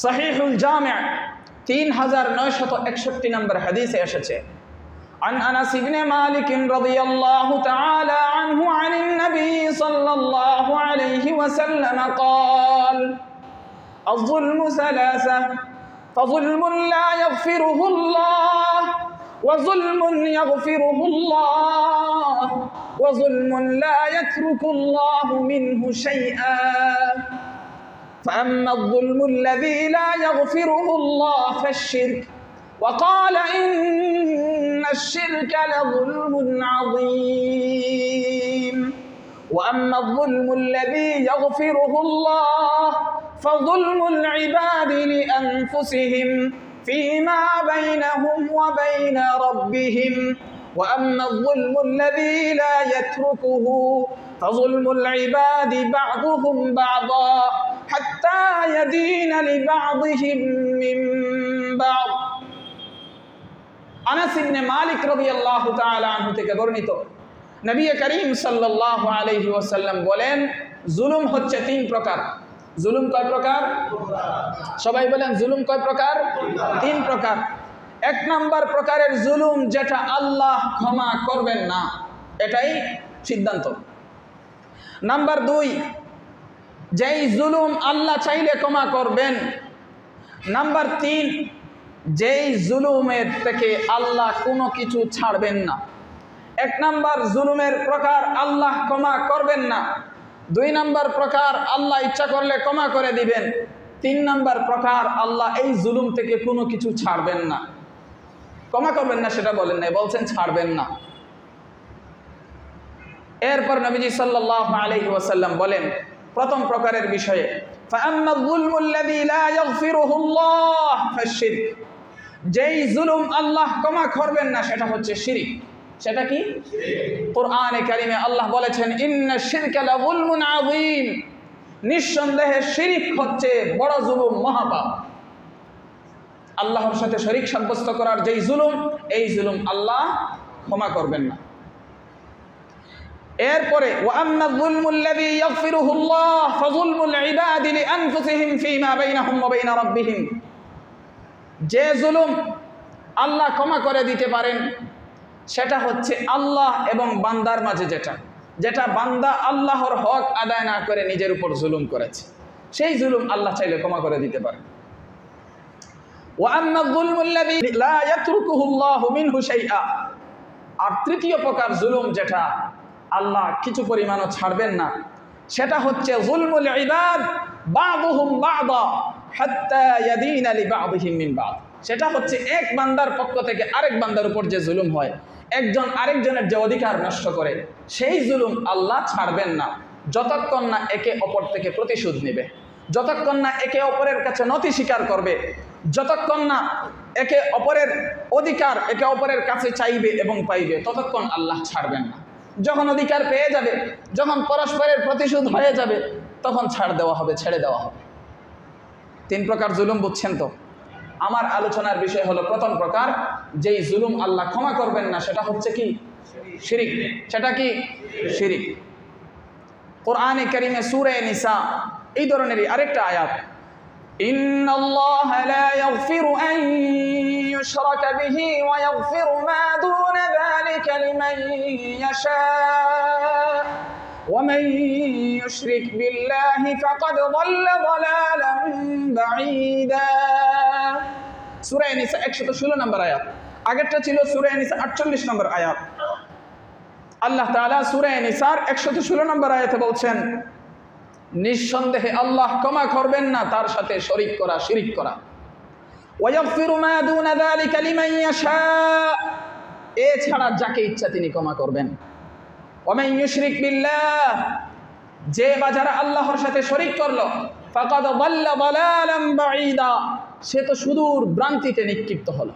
সহিহুল জামি' 3961 নম্বর হাদিসে এসেছে عن أنس بن مالك رضي الله تعالى عنه عن النبي صلى الله عليه وسلم قال الظلم ثلاثة فظلم لا يغفره الله وظلم يغفره الله وظلم لا يترك الله منه شيئا فأما الظلم الذي لا يغفره الله فالشرك وقال إن الشرك لظلم عظيم وأما الظلم الذي يغفره الله فظلم العباد لأنفسهم فيما بينهم وبين ربهم وأما الظلم الذي لا يتركه فظلم العباد بعضهم بعضا حتى يدين لبعضهم من بعض আনাস ইবনে মালিক রাদিয়াল্লাহু তাআলা আনহু থেকে বর্ণিত নবী করিম সাল্লাল্লাহু আলাইহি ওয়াসাল্লাম বলেন জুলুম হচ্ছে তিন প্রকার। জুলুম কয় প্রকার? সবাই বলেন জুলুম কয় প্রকার? তিন প্রকার। এক নাম্বার প্রকারের জুলুম যেটা আল্লাহ ক্ষমা করবেন না, এটাই সিদ্ধান্ত। নাম্বার দুই, যেই জুলুম আল্লাহ চাইলে ক্ষমা করবেন। নাম্বার তিন, যেই জুলুমের থেকে আল্লাহ কোনো কিছু ছাড়বেন না। এক নাম্বার জুলুমের প্রকার আল্লাহ ক্ষমা করবেন না। দুই নাম্বার প্রকার আল্লাহ ইচ্ছা করলে ক্ষমা করে দিবেন। তিন নাম্বার প্রকার আল্লাহ এই জুলুম থেকে কোনো কিছু ছাড়বেন না। ক্ষমা করবেন না সেটা বলেন নাই, বলছেন ছাড়বেন না। এরপর নবীজি সাল্লাল্লাহু আলাইহি ওয়াসাল্লাম বলেন প্রথম প্রকারের বিষয়ে فَأَمَّا الظُّلْمُ الَّذِي لَا يَغْفِرُهُ اللَّهُ فَالشِّرْكُ, যেই জুলুম আল্লাহ ক্ষমা করবেন না সেটা হচ্ছে শিরক। সেটা কি? কোরআনে কারিমে আল্লাহ বলেছেন ইন্নাশ শিরকা লাযুলমুন আযীম, নিঃসন্দেহে শিরক হচ্ছে বড় জুলুম, মহাপাপ। আল্লাহর সাথে শরীক সাব্যস্ত করার যেই জুলুম, এই জুলুম আল্লাহ ক্ষমা করবেন না। এরপরে ওয়াম্মা যুলমুল্লাযী ইয়াগফিরুহুল্লাহ ফাযুলমুল ইবাদি লিআনফুসিহিম ফীমা বাইনাহুম ওয়া বাইনা রাব্বিহিম, যে জুলুম আল্লাহ ক্ষমা করে দিতে পারেন সেটা হচ্ছে আল্লাহ এবং বান্দার মাঝে যেটা বান্দা আল্লাহর হক আদায় না করে নিজের উপর জুলুম করেছে, সেই জুলুম আল্লাহ চাইলে ক্ষমা করে দিতে পারেন। ওয়াম্মা যুলমুল্লাযী লা ইয়াতরুকুহুল্লাহু মিনহু শাইআ, আর তৃতীয় প্রকার জুলুম যেটা আল্লাহ কিছু পরিমাণও ছাড়বেন না, সেটা হচ্ছে যুলমুল ইবাদ বা'দুহুম বা'দা হাত্তা ইয়াদিনা লিবা'দিহিম মিন বা'দ। সেটা হচ্ছে এক বান্দার পক্ষ থেকে আরেক বান্দার উপর যে জুলুম হয়, একজন আরেকজনের যে অধিকার নষ্ট করে, সেই জুলুম আল্লাহ ছাড়বেন না যতক্ষণ না একে অপর থেকে প্রতিশোধ নেবে, যতক্ষণ না একে অপরের কাছে নতি স্বীকার করবে, যতক্ষণ না একে অপরের অধিকার একে অপরের কাছে চাইবে এবং পাইবে, ততক্ষণ আল্লাহ ছাড়বেন না। যখন অধিকার পেয়ে যাবে, যখন পরস্পরের প্রতিশোধ হয়ে যাবে, তখন ছাড় দেওয়া হবে, ছেড়ে দেওয়া হবে। তিন প্রকার জুলুম বুঝছেন তো? আমার আলোচনার বিষয় হলো প্রথম প্রকার, যেই জুলুম আল্লাহ ক্ষমা করবেন না সেটা হচ্ছে কি? শিরিক। সেটা কি? শিরিক। কোরআনে কারিমে সূরা নিসা এই ধরনেরই আরেকটা আয়াত, ইন্নাল্লাহা লা ইয়াগফিরু আন ইউশরাকা বিহি ওয়া ইয়াগফিরু মা দুনা যালিকা লিমান ইয়াশা ওয়া মান ইউশরিক বিল্লাহি ফাকাদ যাল্লা যালালান বাঈদা। সূরা নিসা 116 নম্বর আয়াত, আগেরটা ছিল সূরা নিসা 48 নম্বর আয়াত। আল্লাহ তাআলা সূরা নিসার 116 নম্বর আয়াতে বলছেন নিঃসন্দেহে আল্লাহ ক্ষমা করবেন না তার সাথে শরীক করা, শিরিক করা। ওয়া ইয়াগফিরু মা দুনা যালিকা লিমান ইয়াশা, এছাড়া যাকে ইচ্ছা তিনি ক্ষমা করবেন। ওয়া মান ইউশরিক বিল্লাহ, যে বা যারা আল্লাহর সাথে শরীক করলো, ফাকাদ যাল্লা যালালান বাঈদা, সে তো সুদূর ভ্রান্তিতে নিক্ষিপ্ত হলো।